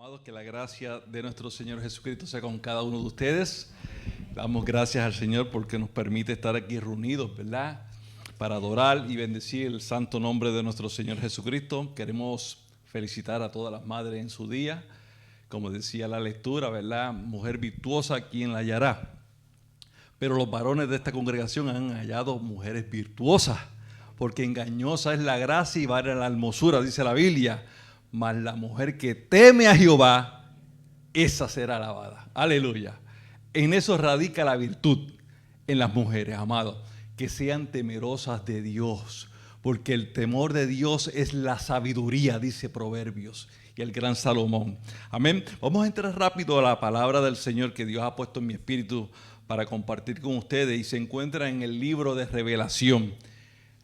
Amados, que la gracia de nuestro Señor Jesucristo sea con cada uno de ustedes. Damos gracias al Señor porque nos permite estar aquí reunidos, ¿verdad? Para adorar y bendecir el santo nombre de nuestro Señor Jesucristo. Queremos felicitar a todas las madres en su día. Como decía la lectura, ¿verdad? Mujer virtuosa, ¿quién la hallará? Pero los varones de esta congregación han hallado mujeres virtuosas, porque engañosa es la gracia y vana la hermosura, dice la Biblia. Mas la mujer que teme a Jehová, esa será alabada. Aleluya. En eso radica la virtud en las mujeres, amados, que sean temerosas de Dios, porque el temor de Dios es la sabiduría, dice Proverbios y el gran Salomón. Amén. Vamos a entrar rápido a la palabra del Señor que Dios ha puesto en mi espíritu para compartir con ustedes, y se encuentra en el libro de Revelación.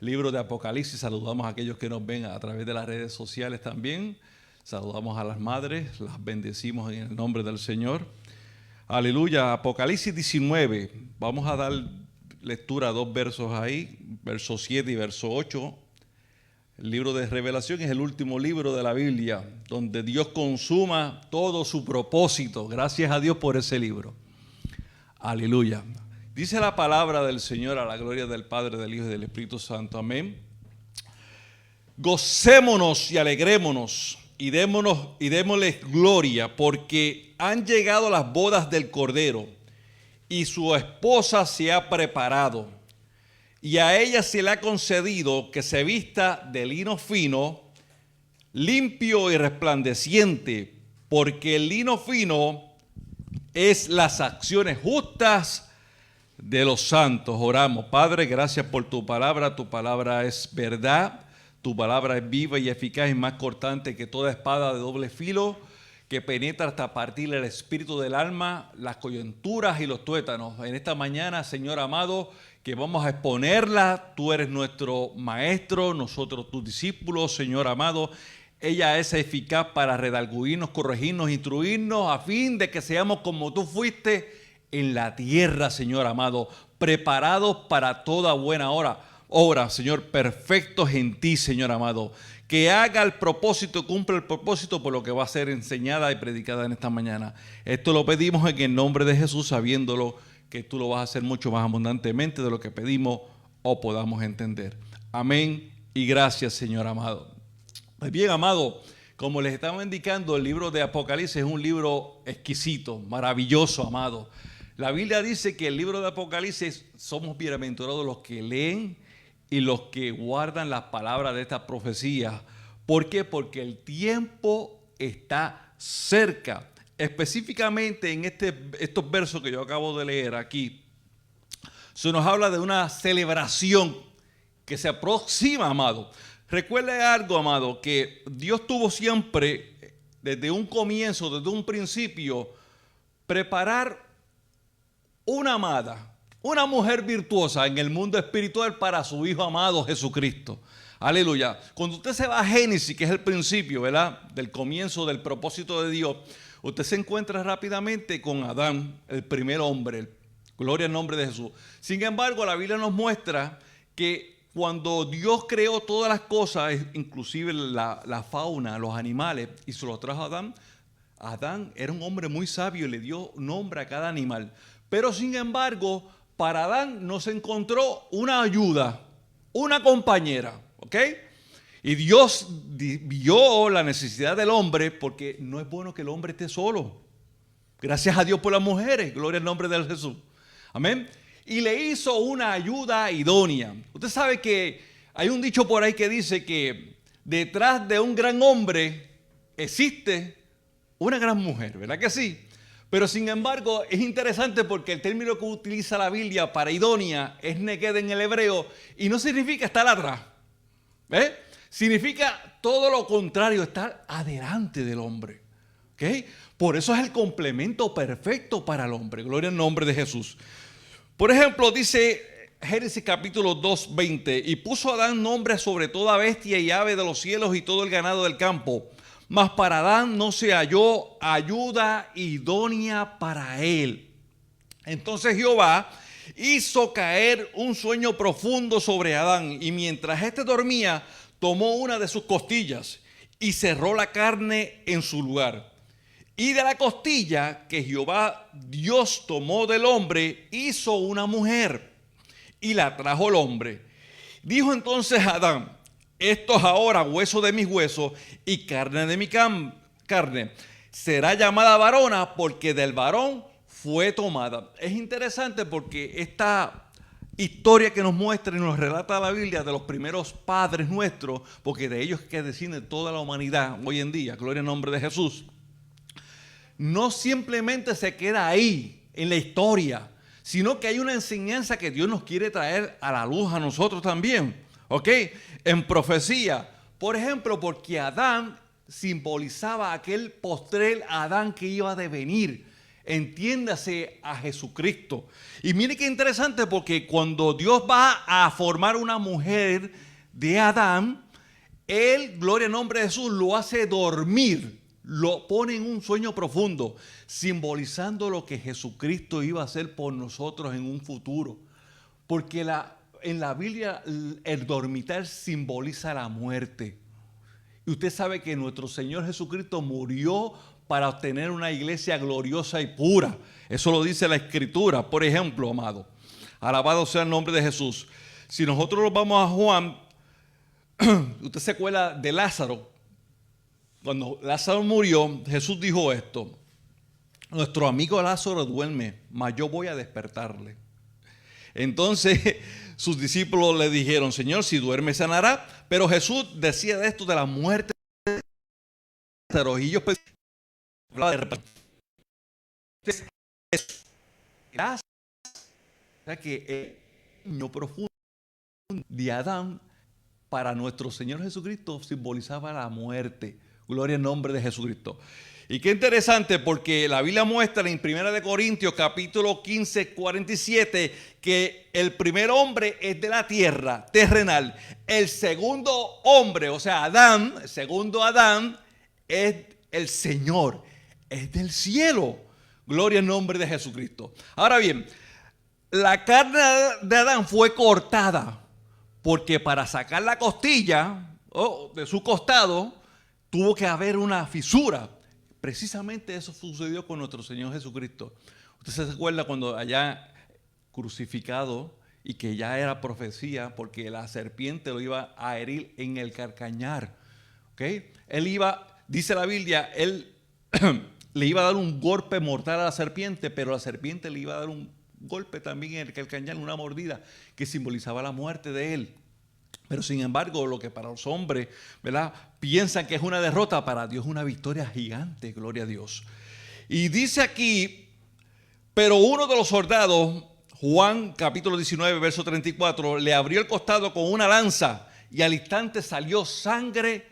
Libro de Apocalipsis. Saludamos a aquellos que nos ven a través de las redes sociales también. Saludamos a las madres, las bendecimos en el nombre del Señor. Aleluya. Apocalipsis 19. Vamos a dar lectura a dos versos ahí, verso 7 y verso 8. El libro de Revelación es el último libro de la Biblia, donde Dios consuma todo su propósito. Gracias a Dios por ese libro. Aleluya. Dice la palabra del Señor, a la gloria del Padre, del Hijo y del Espíritu Santo. Amén. Gocémonos y alegrémonos y démosles gloria, porque han llegado las bodas del Cordero y su esposa se ha preparado. Y a ella se le ha concedido que se vista de lino fino, limpio y resplandeciente, porque el lino fino es las acciones justas de los santos. Oramos. Padre, gracias por tu palabra es verdad, tu palabra es viva y eficaz y más cortante que toda espada de doble filo, que penetra hasta partir el espíritu del alma, las coyunturas y los tuétanos. En esta mañana, Señor amado, que vamos a exponerla, tú eres nuestro maestro, nosotros tus discípulos, Señor amado. Ella es eficaz para redarguirnos, corregirnos, instruirnos, a fin de que seamos como tú fuiste en la tierra, Señor amado, preparados para toda buena obra, Señor, perfectos en ti, Señor amado, que haga el propósito, cumpla el propósito por lo que va a ser enseñada y predicada en esta mañana. Esto lo pedimos en el nombre de Jesús, sabiéndolo que tú lo vas a hacer mucho más abundantemente de lo que pedimos o podamos entender. Amén y gracias, Señor amado. Pues bien, amado, como les estaba indicando, el libro de Apocalipsis es un libro exquisito, maravilloso, amado. La Biblia dice que el libro de Apocalipsis somos bienaventurados los que leen y los que guardan las palabras de esta profecía. ¿Por qué? Porque el tiempo está cerca. Específicamente en estos versos que yo acabo de leer aquí, se nos habla de una celebración que se aproxima, amado. Recuerde algo, amado, que Dios tuvo siempre, desde un comienzo, desde un principio, preparar una amada, una mujer virtuosa en el mundo espiritual para su Hijo amado Jesucristo. Aleluya. Cuando usted se va a Génesis, que es el principio, ¿verdad?, del comienzo del propósito de Dios, usted se encuentra rápidamente con Adán, el primer hombre. Gloria al nombre de Jesús. Sin embargo, la Biblia nos muestra que cuando Dios creó todas las cosas, inclusive la fauna, los animales, y se los trajo a Adán, Adán era un hombre muy sabio y le dio nombre a cada animal. Pero sin embargo, para Adán no se encontró una ayuda, una compañera, ¿ok? Y Dios vio la necesidad del hombre, porque no es bueno que el hombre esté solo. Gracias a Dios por las mujeres, gloria al nombre de Jesús. Amén. Y le hizo una ayuda idónea. Usted sabe que hay un dicho por ahí que dice que detrás de un gran hombre existe una gran mujer, ¿verdad que sí? Pero sin embargo es interesante porque el término que utiliza la Biblia para idónea es neked en el hebreo y no significa estar atrás. ¿Ves? Significa todo lo contrario, estar adelante del hombre. ¿Okay? Por eso es el complemento perfecto para el hombre. Gloria al nombre de Jesús. Por ejemplo, dice Génesis capítulo 2, 20, y puso Adán nombre sobre toda bestia y ave de los cielos y todo el ganado del campo. Mas para Adán no se halló ayuda idónea para él. Entonces Jehová hizo caer un sueño profundo sobre Adán, y mientras éste dormía, tomó una de sus costillas y cerró la carne en su lugar. Y de la costilla que Jehová Dios tomó del hombre, hizo una mujer y la trajo al hombre. Dijo entonces Adán: esto es ahora hueso de mis huesos y carne de mi carne. Será llamada varona porque del varón fue tomada. Es interesante porque esta historia que nos muestra y nos relata la Biblia de los primeros padres nuestros, porque de ellos es que desciende toda la humanidad hoy en día, gloria al nombre de Jesús, no simplemente se queda ahí en la historia, sino que hay una enseñanza que Dios nos quiere traer a la luz a nosotros también, ¿ok? En profecía, por ejemplo, porque Adán simbolizaba aquel postrer Adán que iba a devenir. Entiéndase a Jesucristo. Y mire qué interesante, porque cuando Dios va a formar una mujer de Adán, Él, gloria al nombre de Jesús, lo hace dormir, lo pone en un sueño profundo, simbolizando lo que Jesucristo iba a hacer por nosotros en un futuro. Porque en la Biblia el dormitar simboliza la muerte. Y usted sabe que nuestro Señor Jesucristo murió para obtener una iglesia gloriosa y pura. Eso lo dice la Escritura. Por ejemplo, amado, alabado sea el nombre de Jesús. Si nosotros nos vamos a Juan, usted se acuerda de Lázaro. Cuando Lázaro murió, Jesús dijo esto: nuestro amigo Lázaro duerme, mas yo voy a despertarle. Entonces sus discípulos le dijeron: Señor, si duerme sanará. Pero Jesús decía de esto de la muerte de Lázaro, y ellos pensaban que el niño profundo de Adán para nuestro Señor Jesucristo simbolizaba la muerte. Gloria al nombre de Jesucristo. Y qué interesante, porque la Biblia muestra en 1 Corintios capítulo 15, 47, que el primer hombre es de la tierra, terrenal. El segundo hombre, o sea, Adán, el segundo Adán, es el Señor, es del cielo. Gloria al nombre de Jesucristo. Ahora bien, la carne de Adán fue cortada, porque para sacar la costilla de su costado, tuvo que haber una fisura. Precisamente eso sucedió con nuestro Señor Jesucristo. Usted se acuerda cuando allá crucificado, y que ya era profecía, porque la serpiente lo iba a herir en el calcañar. ¿Okay? Él iba, dice la Biblia, él le iba a dar un golpe mortal a la serpiente, pero la serpiente le iba a dar un golpe también en el calcañar, una mordida que simbolizaba la muerte de él. Pero sin embargo, lo que para los hombres, ¿verdad?, piensan que es una derrota, para Dios es una victoria gigante, gloria a Dios. Y dice aquí: pero uno de los soldados, Juan capítulo 19, verso 34, le abrió el costado con una lanza, y al instante salió sangre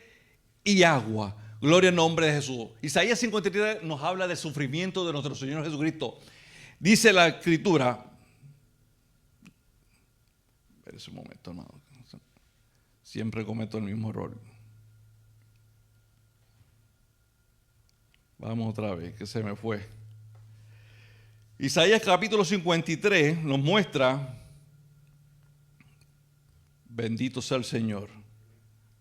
y agua. Gloria al nombre de Jesús. Isaías 53 nos habla del sufrimiento de nuestro Señor Jesucristo. Dice la Escritura, espérese un momento, hermano. Siempre cometo el mismo error. Vamos otra vez, que se me fue. Isaías capítulo 53 nos muestra, bendito sea el Señor.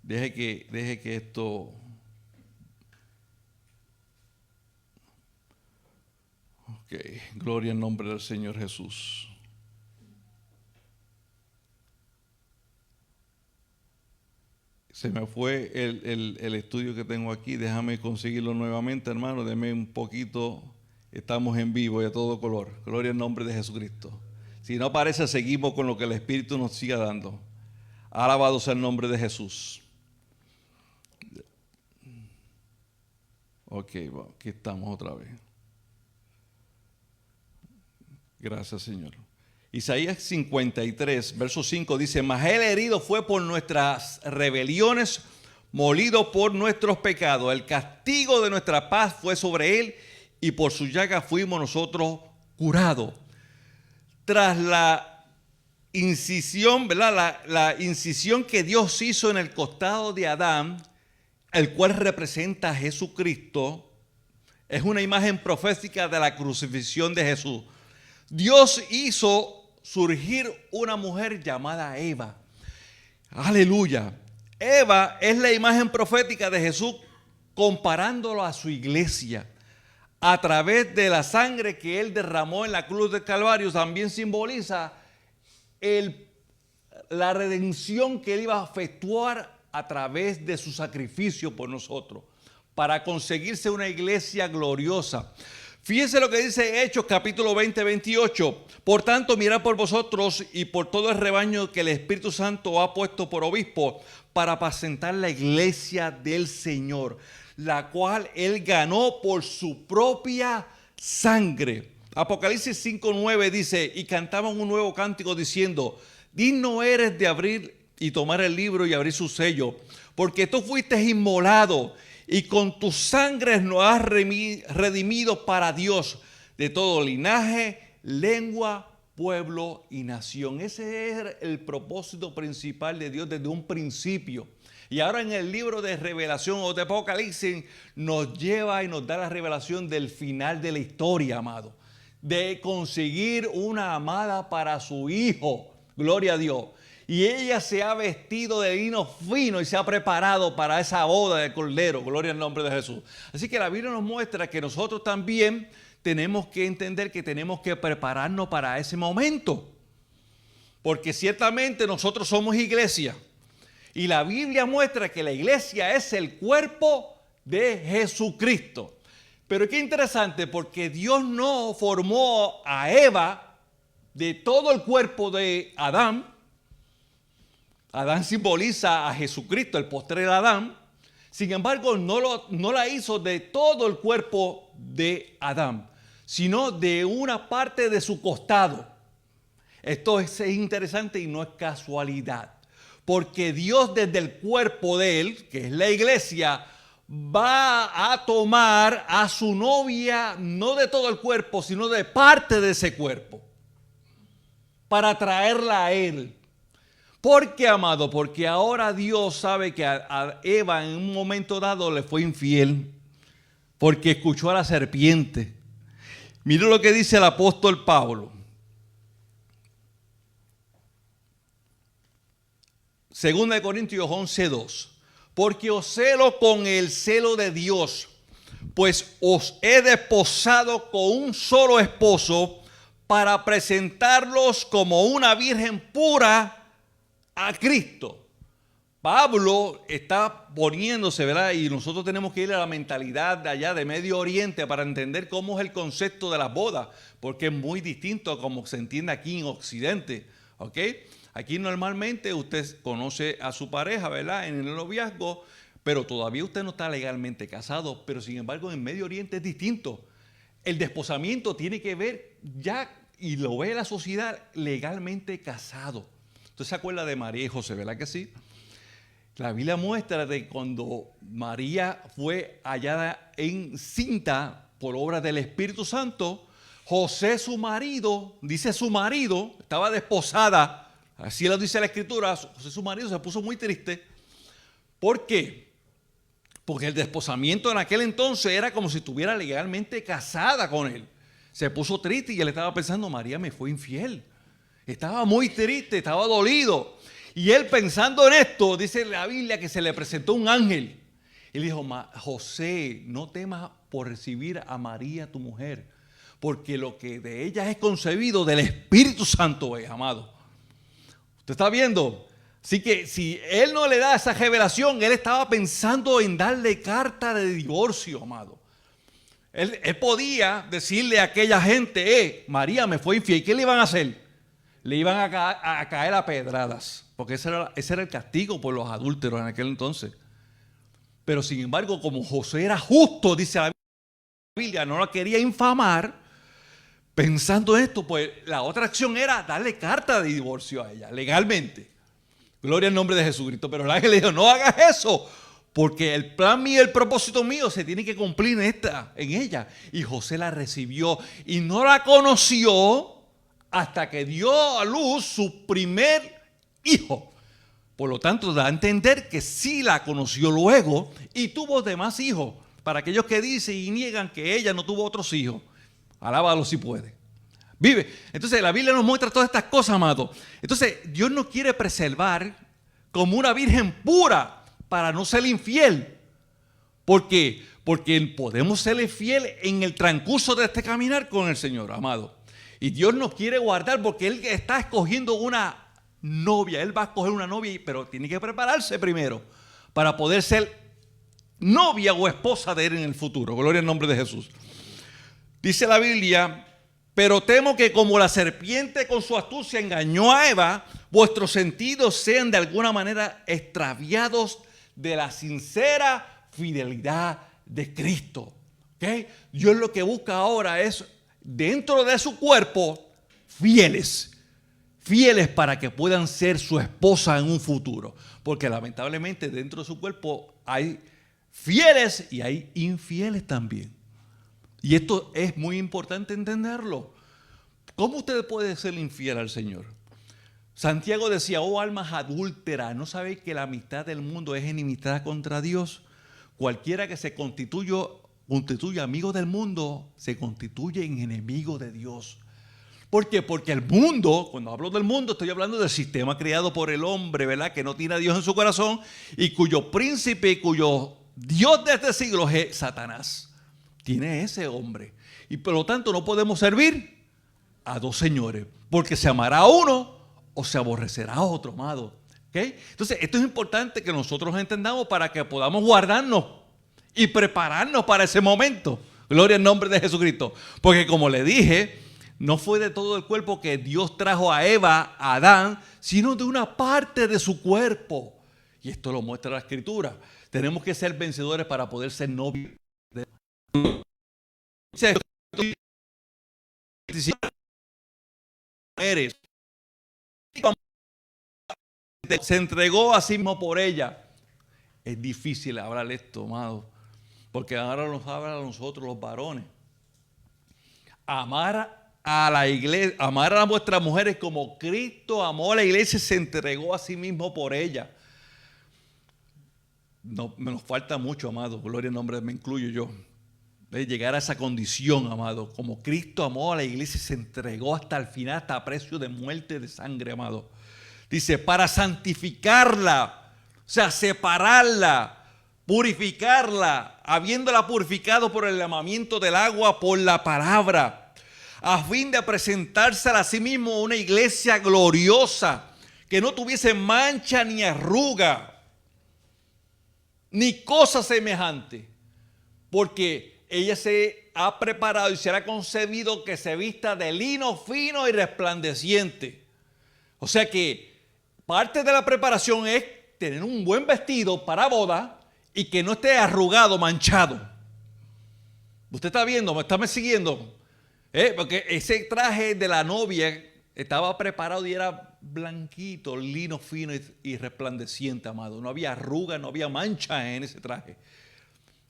Deje que esto... Ok, gloria al nombre del Señor Jesús. Se me fue el estudio que tengo aquí. Déjame conseguirlo nuevamente, hermano. Deme un poquito. Estamos en vivo y a todo color. Gloria al nombre de Jesucristo. Si no aparece, seguimos con lo que el Espíritu nos siga dando. Alabado sea el nombre de Jesús. Ok, bueno, aquí estamos otra vez. Gracias, Señor. Isaías 53, verso 5 dice: mas él herido fue por nuestras rebeliones, molido por nuestros pecados. El castigo de nuestra paz fue sobre él, y por su llaga fuimos nosotros curados. Tras la incisión, ¿verdad?, la incisión que Dios hizo en el costado de Adán, el cual representa a Jesucristo, es una imagen profética de la crucifixión de Jesús. Dios hizo surgir una mujer llamada Eva. Aleluya. Eva es la imagen profética de Jesús, comparándolo a su iglesia. a través de la sangre que Él derramó en la cruz del Calvario, también simboliza la redención que Él iba a efectuar a través de su sacrificio por nosotros, para conseguirse una iglesia gloriosa. Fíjense lo que dice Hechos capítulo 20, 28. Por tanto, mirad por vosotros y por todo el rebaño que el Espíritu Santo ha puesto por obispo para apacentar la iglesia del Señor, la cual Él ganó por su propia sangre. Apocalipsis 5, 9 dice, y cantaban un nuevo cántico diciendo, digno eres de abrir y tomar el libro y abrir su sello, porque tú fuiste inmolado y con tu sangre nos has redimido para Dios de todo linaje, lengua, pueblo y nación. Ese es el propósito principal de Dios desde un principio. Y ahora en el libro de Revelación o de Apocalipsis nos lleva y nos da la revelación del final de la historia, amado. De conseguir una amada para su hijo. Gloria a Dios. Y ella se ha vestido de lino fino y se ha preparado para esa boda del Cordero. Gloria al nombre de Jesús. Así que la Biblia nos muestra que nosotros también tenemos que entender que tenemos que prepararnos para ese momento. Porque ciertamente nosotros somos iglesia. Y la Biblia muestra que la iglesia es el cuerpo de Jesucristo. Pero qué interesante, porque Dios no formó a Eva de todo el cuerpo de Adán. Adán simboliza a Jesucristo, el postrer Adán. Sin embargo, no la hizo de todo el cuerpo de Adán, sino de una parte de su costado. Esto es interesante y no es casualidad, porque Dios desde el cuerpo de Él, que es la iglesia, va a tomar a su novia, no de todo el cuerpo, sino de parte de ese cuerpo, para traerla a Él. ¿Por qué, amado? Porque ahora Dios sabe que a Eva en un momento dado le fue infiel, porque escuchó a la serpiente. Mire lo que dice el apóstol Pablo. 2 Corintios 11:2. Porque os celo con el celo de Dios, pues os he desposado con un solo esposo para presentarlos como una virgen pura a Cristo. Pablo está poniéndose, ¿verdad? Y nosotros tenemos que ir a la mentalidad de allá de Medio Oriente para entender cómo es el concepto de las bodas, porque es muy distinto a como se entiende aquí en Occidente, ¿ok? Aquí normalmente usted conoce a su pareja, ¿verdad? En el noviazgo, pero todavía usted no está legalmente casado, pero sin embargo en Medio Oriente es distinto. El desposamiento tiene que ver ya, y lo ve la sociedad, legalmente casado. ¿Usted se acuerda de María y José, verdad que sí? La Biblia muestra de cuando María fue hallada encinta por obra del Espíritu Santo, José su marido, dice su marido, estaba desposada, así lo dice la Escritura, José su marido se puso muy triste. ¿Por qué? Porque el desposamiento en aquel entonces era como si estuviera legalmente casada con él. Se puso triste y él estaba pensando, María me fue infiel. Estaba muy triste, estaba dolido. Y él pensando en esto, dice la Biblia que se le presentó un ángel. Y le dijo, José, no temas por recibir a María tu mujer, porque lo que de ella es concebido del Espíritu Santo es, amado. ¿Usted está viendo? Así que si él no le da esa revelación, él estaba pensando en darle carta de divorcio, amado. Él podía decirle a aquella gente, María me fue infiel. ¿Qué le iban a hacer? Le iban a caer a pedradas, porque ese era el castigo por los adúlteros en aquel entonces. Pero sin embargo, como José era justo, dice la Biblia, no la quería infamar, pensando esto, pues la otra acción era darle carta de divorcio a ella, legalmente. Gloria al nombre de Jesucristo. Pero el ángel le dijo, no hagas eso, porque el plan mío, el propósito mío se tiene que cumplir en ella. Y José la recibió y no la conoció hasta que dio a luz su primer hijo. Por lo tanto, da a entender que sí la conoció luego y tuvo demás hijos. Para aquellos que dicen y niegan que ella no tuvo otros hijos, alábalo si puede. Vive. Entonces, la Biblia nos muestra todas estas cosas, amado. Entonces, Dios nos quiere preservar como una virgen pura para no ser infiel. ¿Por qué? Porque podemos serle fieles en el transcurso de este caminar con el Señor, amado. Y Dios nos quiere guardar porque Él está escogiendo una novia. Él va a escoger una novia, pero tiene que prepararse primero para poder ser novia o esposa de Él en el futuro. Gloria al nombre de Jesús. Dice la Biblia: pero temo que como la serpiente con su astucia engañó a Eva, vuestros sentidos sean de alguna manera extraviados de la sincera fidelidad de Cristo. ¿Okay? Dios lo que busca ahora es, dentro de su cuerpo, fieles para que puedan ser su esposa en un futuro. Porque lamentablemente dentro de su cuerpo hay fieles y hay infieles también. Y esto es muy importante entenderlo. ¿Cómo usted puede ser infiel al Señor? Santiago decía: oh almas adúlteras, ¿no sabéis que la amistad del mundo es enemistad contra Dios? Cualquiera que se constituye amigo del mundo, se constituye en enemigo de Dios. ¿Por qué? Porque el mundo, cuando hablo del mundo, estoy hablando del sistema creado por el hombre, ¿verdad? Que no tiene a Dios en su corazón y cuyo príncipe y cuyo Dios de este siglo es Satanás. Tiene ese hombre. Y por lo tanto no podemos servir a dos señores, porque se amará a uno o se aborrecerá a otro, amado. ¿Okay? Entonces, esto es importante que nosotros entendamos para que podamos guardarnos y prepararnos para ese momento. Gloria al nombre de Jesucristo. Porque como le dije, no fue de todo el cuerpo que Dios trajo a Eva, a Adán, sino de una parte de su cuerpo. Y esto lo muestra la Escritura. Tenemos que ser vencedores para poder ser novios. Se entregó a sí mismo por ella. Es difícil hablar esto, amado, porque ahora nos habla a nosotros los varones. Amar a la iglesia, amar a vuestras mujeres como Cristo amó a la iglesia y se entregó a sí mismo por ella. No, me nos falta mucho, amado. Gloria al nombre, me incluyo yo. De llegar a esa condición, amado, como Cristo amó a la iglesia y se entregó hasta el final, hasta a precio de muerte de sangre, amado. Dice, para santificarla, o sea, separarla, purificarla, habiéndola purificado por el lavamiento del agua, por la palabra, a fin de presentársela a sí mismo una iglesia gloriosa, que no tuviese mancha ni arruga, ni cosa semejante, porque ella se ha preparado y será concebido que se vista de lino fino y resplandeciente. O sea que parte de la preparación es tener un buen vestido para boda y que no esté arrugado, manchado. Usted está viendo, me está siguiendo. Porque ese traje de la novia estaba preparado y era blanquito, lino fino y resplandeciente, amado. No había arruga, no había mancha en ese traje.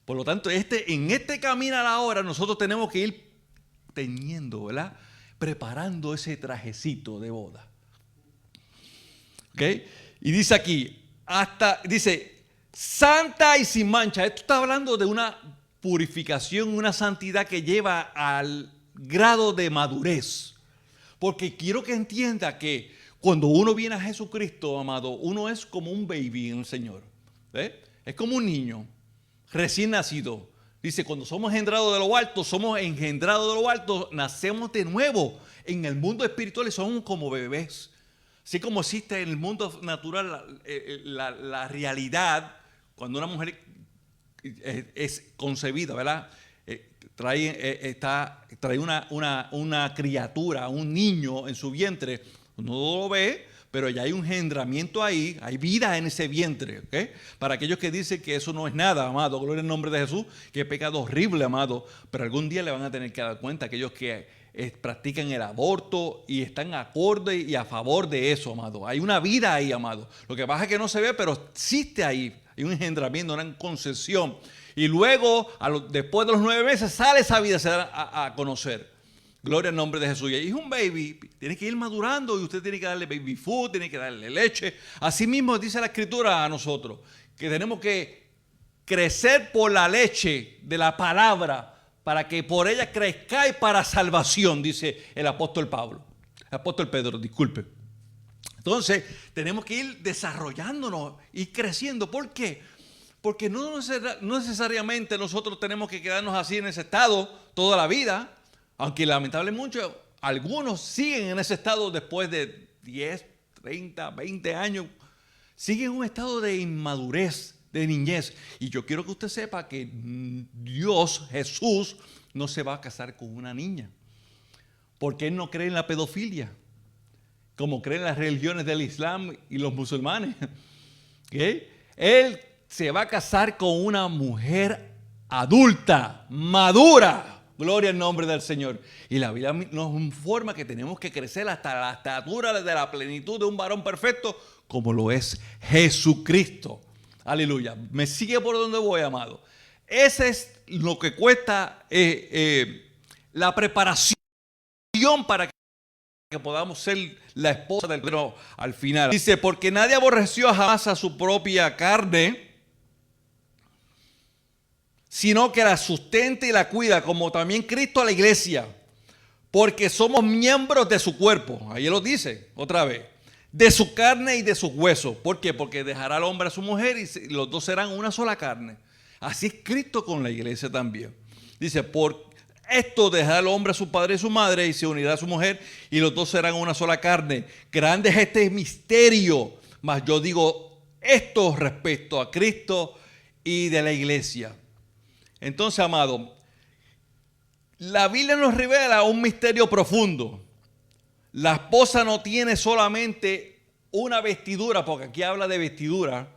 Por lo tanto, en este camino a la hora nosotros tenemos que ir teñiendo, ¿verdad? Preparando ese trajecito de boda. ¿Ok? Y dice aquí, dice, santa y sin mancha. Esto está hablando de una purificación, una santidad que lleva al grado de madurez. Porque quiero que entienda que cuando uno viene a Jesucristo, amado, uno es como un baby en el Señor. Es como un niño recién nacido. Dice, cuando somos engendrados de lo alto, nacemos de nuevo. En el mundo espiritual somos como bebés. Así como existe en el mundo natural la realidad, cuando una mujer es concebida, ¿verdad? Trae una criatura, un niño en su vientre. Uno no lo ve, pero ya hay un engendramiento ahí, hay vida en ese vientre. ¿Okay? Para aquellos que dicen que eso no es nada, amado, gloria al nombre de Jesús, que pecado horrible, amado, pero algún día le van a tener que dar cuenta, aquellos que practican el aborto y están acorde y a favor de eso, amado. Hay una vida ahí, amado. Lo que pasa es que no se ve, pero existe ahí. Hay un engendramiento, una concesión. Y luego, después de los 9 meses, sale esa vida, se da a conocer. Gloria al nombre de Jesús. Y es un baby, tiene que ir madurando y usted tiene que darle baby food, tiene que darle leche. Así mismo dice la Escritura a nosotros, que tenemos que crecer por la leche de la palabra, para que por ella crezcáis para salvación, dice el apóstol Pedro, disculpe. Entonces, tenemos que ir desarrollándonos y creciendo. ¿Por qué? Porque no necesariamente nosotros tenemos que quedarnos así en ese estado toda la vida, aunque lamentablemente algunos siguen en ese estado después de 10, 30, 20 años, siguen en un estado de inmadurez, de niñez. Y yo quiero que usted sepa que Dios, Jesús, no se va a casar con una niña, porque Él no cree en la pedofilia, como creen las religiones del Islam y los musulmanes. ¿Okay? Él se va a casar con una mujer adulta, madura. Gloria al nombre del Señor. Y la Biblia nos informa que tenemos que crecer hasta la estatura de la plenitud de un varón perfecto, como lo es Jesucristo. Aleluya. ¿Me sigue por donde voy, amado? Ese es lo que cuesta la preparación para que podamos ser la esposa del Cordero al final. Dice, porque nadie aborreció jamás a su propia carne, sino que la sustenta y la cuida, como también Cristo a la iglesia, porque somos miembros de su cuerpo. Ahí lo dice otra vez, de su carne y de sus huesos. ¿Por qué? Porque dejará al hombre a su mujer y los dos serán una sola carne. Así es Cristo con la iglesia también. Dice, por esto dejará al hombre a su padre y su madre y se unirá a su mujer y los dos serán una sola carne. Grande es este misterio, mas yo digo esto respecto a Cristo y de la iglesia. Entonces, amado, la Biblia nos revela un misterio profundo. La esposa no tiene solamente una vestidura, porque aquí habla de vestidura,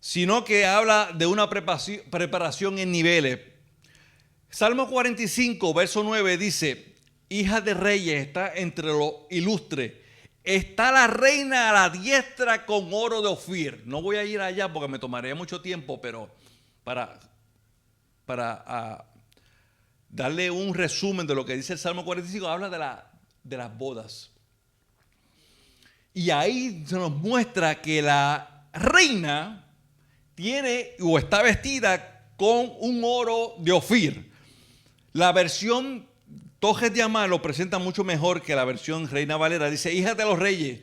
sino que habla de una preparación en niveles. Salmo 45, verso 9 dice, hija de reyes está entre los ilustres, está la reina a la diestra con oro de Ofir. No voy a ir allá porque me tomaría mucho tiempo, pero para darle un resumen de lo que dice el Salmo 45, habla de las bodas. Y ahí se nos muestra que la reina tiene o está vestida con un oro de Ofir. La versión Tojes de Amar lo presenta mucho mejor que la versión Reina Valera. Dice, hija de los reyes,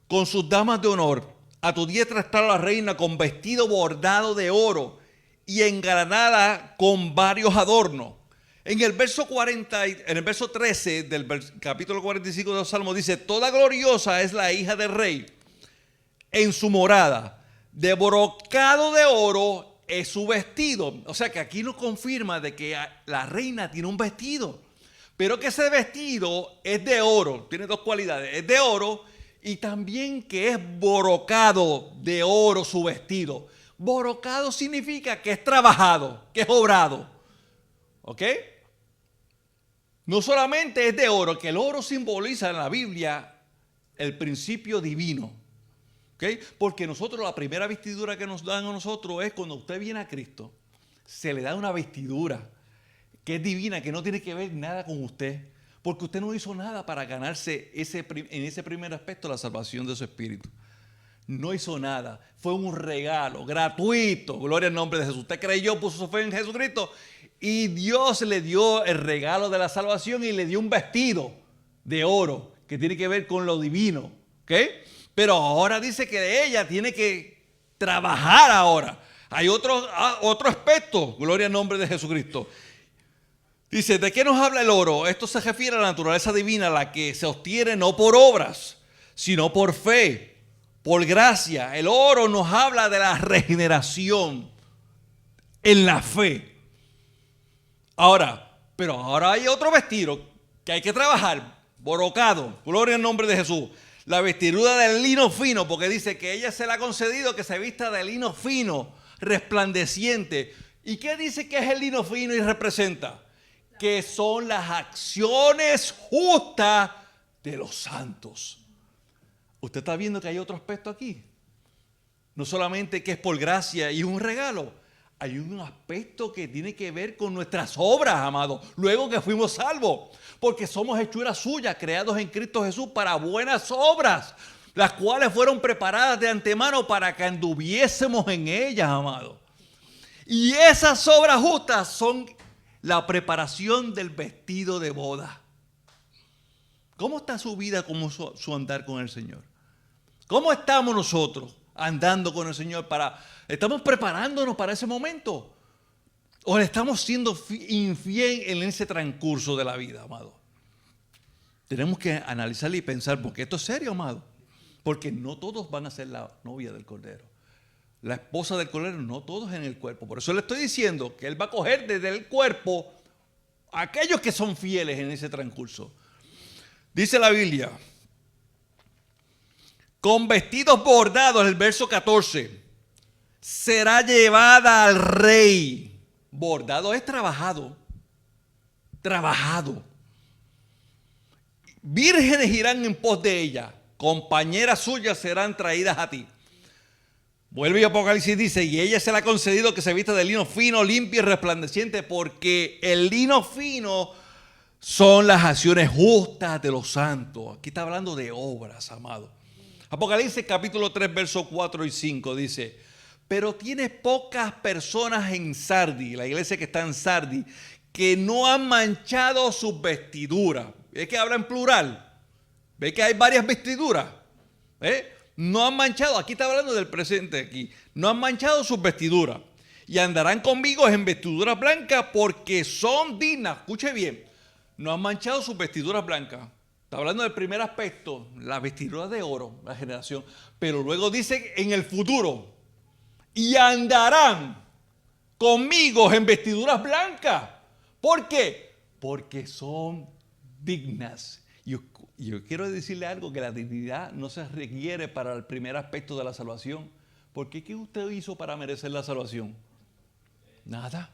con sus damas de honor, a tu diestra está la reina con vestido bordado de oro y engalanada con varios adornos. En el verso 13 del capítulo 45 de los Salmos dice, toda gloriosa es la hija del rey en su morada, de brocado de oro es su vestido. O sea que aquí nos confirma de que la reina tiene un vestido, pero que ese vestido es de oro, tiene dos cualidades, es de oro y también que es brocado de oro su vestido. Brocado significa que es trabajado, que es obrado. ¿Ok? No solamente es de oro, que el oro simboliza en la Biblia el principio divino. ¿Ok? Porque nosotros la primera vestidura que nos dan a nosotros es cuando usted viene a Cristo, se le da una vestidura que es divina, que no tiene que ver nada con usted. Porque usted no hizo nada para ganarse en ese primer aspecto la salvación de su espíritu. No hizo nada, fue un regalo gratuito, gloria al nombre de Jesús. Usted creyó, puso su fe en Jesucristo y Dios le dio el regalo de la salvación y le dio un vestido de oro que tiene que ver con lo divino, ¿ok? Pero ahora dice que de ella tiene que trabajar ahora. Hay otro aspecto, gloria al nombre de Jesucristo. Dice, ¿de qué nos habla el oro? Esto se refiere a la naturaleza divina, la que se obtiene no por obras, sino por fe. Por gracia. El oro nos habla de la regeneración en la fe. Ahora hay otro vestido que hay que trabajar, brocado, gloria al nombre de Jesús. La vestidura del lino fino, porque dice que ella se le ha concedido que se vista de lino fino, resplandeciente. ¿Y qué dice que es el lino fino y representa? Que son las acciones justas de los santos. Usted está viendo que hay otro aspecto aquí. No solamente que es por gracia y un regalo. Hay un aspecto que tiene que ver con nuestras obras, amados. Luego que fuimos salvos. Porque somos hechuras suyas, creados en Cristo Jesús para buenas obras. Las cuales fueron preparadas de antemano para que anduviésemos en ellas, amados. Y esas obras justas son la preparación del vestido de boda. ¿Cómo está su vida, como su andar con el Señor? ¿Cómo estamos nosotros? andando con el Señor? ¿Estamos preparándonos para ese momento? ¿O le estamos siendo infiel en ese transcurso de la vida, amado? Tenemos que analizar y pensar, porque esto es serio, amado. Porque no todos van a ser la novia del Cordero. La esposa del Cordero, no todos en el cuerpo. Por eso le estoy diciendo que Él va a coger desde el cuerpo a aquellos que son fieles en ese transcurso. Dice la Biblia, con vestidos bordados, el verso 14, será llevada al rey. Bordado es trabajado. Trabajado. Vírgenes irán en pos de ella. Compañeras suyas serán traídas a ti. Vuelve y Apocalipsis dice, y ella se le ha concedido que se vista de lino fino, limpio y resplandeciente, porque el lino fino son las acciones justas de los santos. Aquí está hablando de obras, amado. Apocalipsis capítulo 3, versos 4 y 5 dice, pero tienes pocas personas en Sardi, la iglesia que está en Sardi, que no han manchado sus vestiduras. ¿Ves que habla en plural? ¿Ves que hay varias vestiduras? No han manchado, aquí está hablando del presente aquí, no han manchado sus vestiduras y andarán conmigo en vestiduras blancas porque son dignas. Escuche bien, no han manchado sus vestiduras blancas. Está hablando del primer aspecto, la vestidura de oro, la generación, pero luego dice en el futuro, y andarán conmigo en vestiduras blancas. ¿Por qué? Porque son dignas. Yo quiero decirle algo, que la dignidad no se requiere para el primer aspecto de la salvación. ¿Por qué? ¿Qué usted hizo para merecer la salvación? Nada.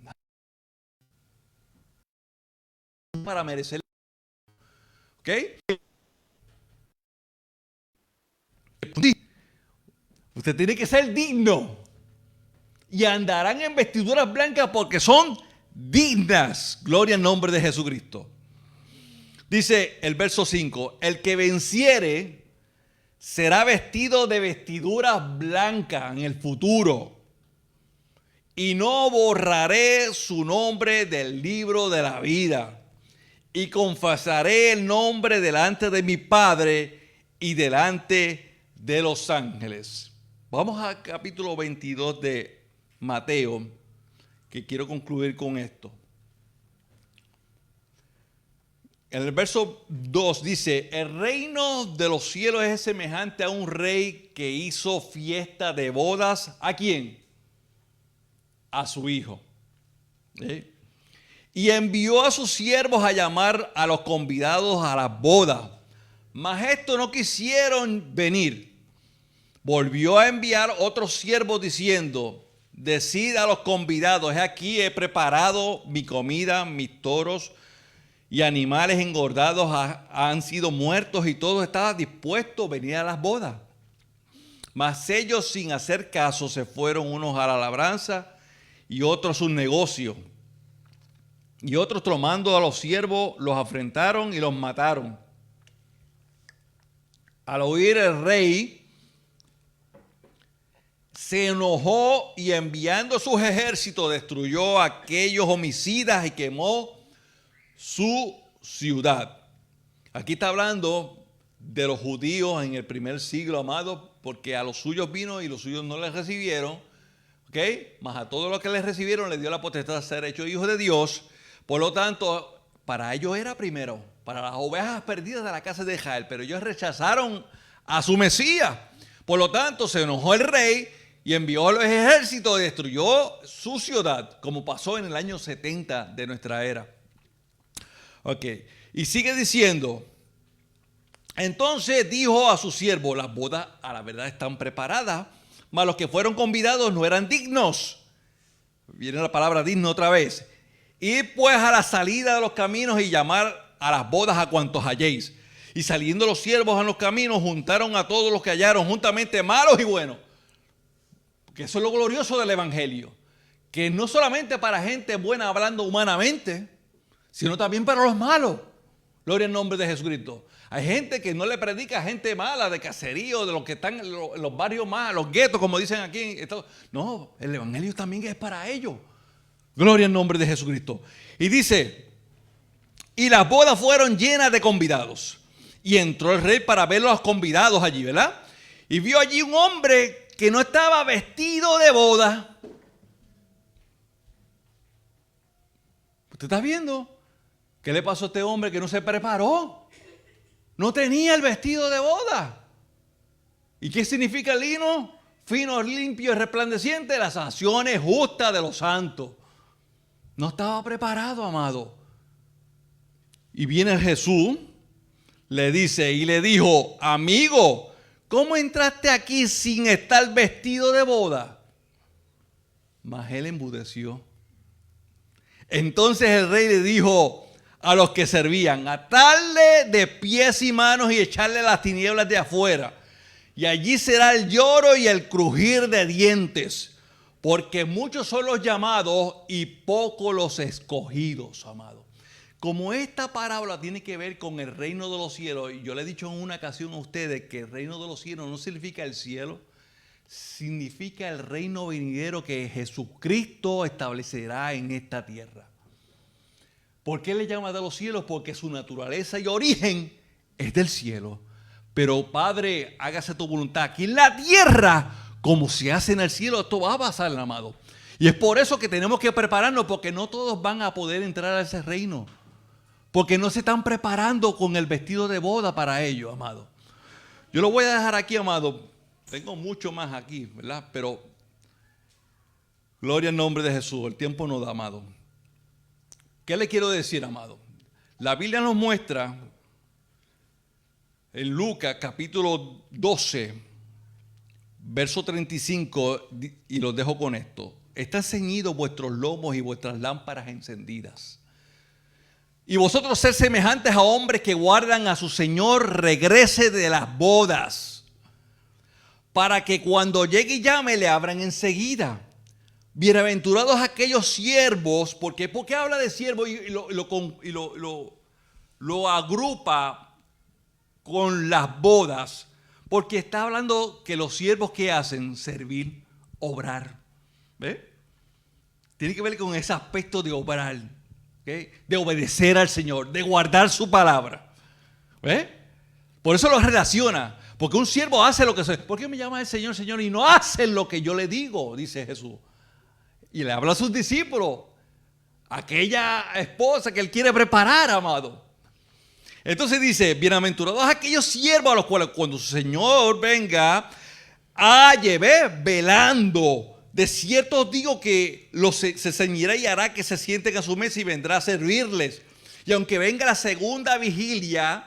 Nada. Para merecer. ¿Ok? Usted tiene que ser digno. Y andarán en vestiduras blancas porque son dignas. Gloria al nombre de Jesucristo. Dice el verso 5, el que venciere será vestido de vestiduras blancas en el futuro. Y no borraré su nombre del libro de la vida. Y confesaré el nombre delante de mi Padre y delante de los ángeles. Vamos al capítulo 22 de Mateo, que quiero concluir con esto. En el verso 2 dice, el reino de los cielos es semejante a un rey que hizo fiesta de bodas. ¿A quién? A su hijo. Y envió a sus siervos a llamar a los convidados a las bodas. Mas estos no quisieron venir. Volvió a enviar otros siervos diciendo, decid a los convidados, aquí he preparado mi comida, mis toros y animales engordados han sido muertos y todo estaba dispuesto a venir a las bodas. Mas ellos, sin hacer caso, se fueron unos a la labranza y otros a sus negocios. Y otros, tomando a los siervos, los afrentaron y los mataron. Al oír el rey, se enojó y enviando sus ejércitos destruyó a aquellos homicidas y quemó su ciudad. Aquí está hablando de los judíos en el primer siglo, amados, porque a los suyos vino y los suyos no les recibieron, ¿ok? Mas a todos los que les recibieron les dio la potestad de ser hechos hijos de Dios. Por lo tanto, para ellos era primero, para las ovejas perdidas de la casa de Israel, pero ellos rechazaron a su Mesías. Por lo tanto, se enojó el rey y envió a los ejércitos y destruyó su ciudad, como pasó en el año 70 de nuestra era. Ok, y sigue diciendo, entonces dijo a sus siervos, las bodas a la verdad están preparadas, mas los que fueron convidados no eran dignos. Viene la palabra digno otra vez. Ir pues a la salida de los caminos y llamar a las bodas a cuantos halléis. Y saliendo los siervos a los caminos, juntaron a todos los que hallaron, juntamente malos y buenos. Porque eso es lo glorioso del evangelio. Que no solamente para gente buena hablando humanamente, sino también para los malos. Gloria al nombre de Jesucristo. Hay gente que no le predica a gente mala, de caserío, de los que están en los barrios más, los guetos, como dicen aquí. No, el evangelio también es para ellos. Gloria al nombre de Jesucristo. Y dice, y las bodas fueron llenas de convidados. Y entró el rey para ver a los convidados allí, ¿verdad? Y vio allí un hombre que no estaba vestido de boda. ¿Usted está viendo? ¿Qué le pasó a este hombre que no se preparó? No tenía el vestido de boda. ¿Y qué significa lino? Fino, limpio y resplandeciente, las acciones justas de los santos. No estaba preparado, amado. Y viene Jesús, le dice y le dijo: amigo, ¿cómo entraste aquí sin estar vestido de boda? Mas él enmudeció. Entonces el rey le dijo a los que servían: atarle de pies y manos y echarle las tinieblas de afuera. Y allí será el lloro y el crujir de dientes, porque muchos son los llamados y pocos los escogidos, amado. Como esta parábola tiene que ver con el reino de los cielos, y yo le he dicho en una ocasión a ustedes que el reino de los cielos no significa el cielo, significa el reino venidero que Jesucristo establecerá en esta tierra. ¿Por qué le llama de los cielos? Porque su naturaleza y origen es del cielo. Pero Padre, hágase tu voluntad aquí en la tierra como se hace en el cielo. Esto va a pasar, amado. Y es por eso que tenemos que prepararnos, porque no todos van a poder entrar a ese reino. Porque no se están preparando con el vestido de boda para ello, amado. Yo lo voy a dejar aquí, amado. Tengo mucho más aquí, ¿verdad? Pero gloria al nombre de Jesús. El tiempo no da, amado. ¿Qué le quiero decir, amado? La Biblia nos muestra en Lucas capítulo 12, verso 35, y los dejo con esto. Están ceñidos vuestros lomos y vuestras lámparas encendidas. Y vosotros ser semejantes a hombres que guardan a su Señor regrese de las bodas, para que cuando llegue y llame le abran enseguida. Bienaventurados aquellos siervos, ¿por qué habla de siervos y lo agrupa con las bodas? Porque está hablando que los siervos que hacen servir, obrar. ¿Ve? Tiene que ver con ese aspecto de obrar, ¿okay? De obedecer al Señor, de guardar su palabra. ¿Ve? Por eso lo relaciona. Porque un siervo hace lo que se... ¿Por qué me llama el Señor, Señor? Y no hace lo que yo le digo, dice Jesús. Y le habla a sus discípulos, aquella esposa que él quiere preparar, amado. Entonces dice: bienaventurados aquellos siervos a los cuales cuando su Señor venga, lleve velando. De cierto os digo que se ceñirá y hará que se sienten a su mesa y vendrá a servirles. Y aunque venga la segunda vigilia,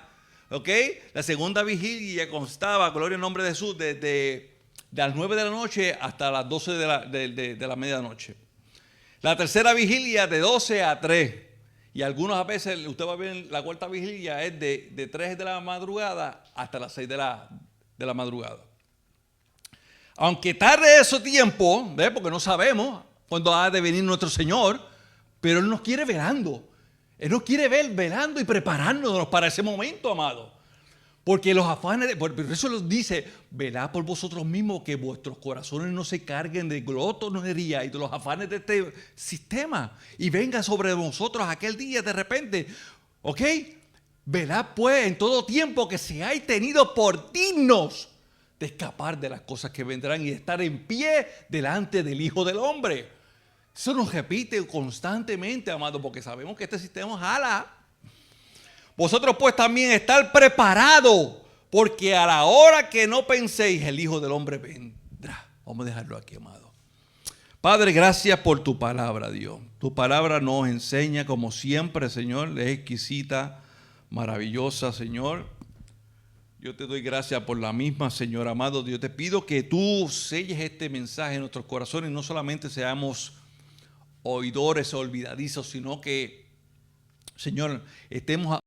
¿ok? La segunda vigilia constaba, gloria al nombre de Jesús, de las 9 de la noche hasta las 12 de la medianoche. La tercera vigilia de 12 a 3. Y algunas veces usted va a ver la cuarta vigilia es de 3 de la madrugada hasta las 6 de la madrugada. Aunque tarde ese tiempo, ¿ve? Porque no sabemos cuándo ha de venir nuestro Señor, pero Él nos quiere velando. Él nos quiere ver velando y preparándonos para ese momento, amado. Porque los afanes, por eso los dice: velad por vosotros mismos, que vuestros corazones no se carguen de glotonería y de los afanes de este sistema, y venga sobre vosotros aquel día de repente. ¿Ok? Velad pues en todo tiempo que seáis tenidos por dignos de escapar de las cosas que vendrán y de estar en pie delante del Hijo del Hombre. Eso nos repite constantemente, amado, porque sabemos que este sistema jala. Vosotros pues también estar preparados, porque a la hora que no penséis, el Hijo del Hombre vendrá. Vamos a dejarlo aquí, amado. Padre, gracias por tu palabra, Dios. Tu palabra nos enseña, como siempre, Señor, es exquisita, maravillosa, Señor. Yo te doy gracias por la misma, Señor amado. Dios, te pido que tú selles este mensaje en nuestros corazones y no solamente seamos oidores o olvidadizos, sino que, Señor, estemos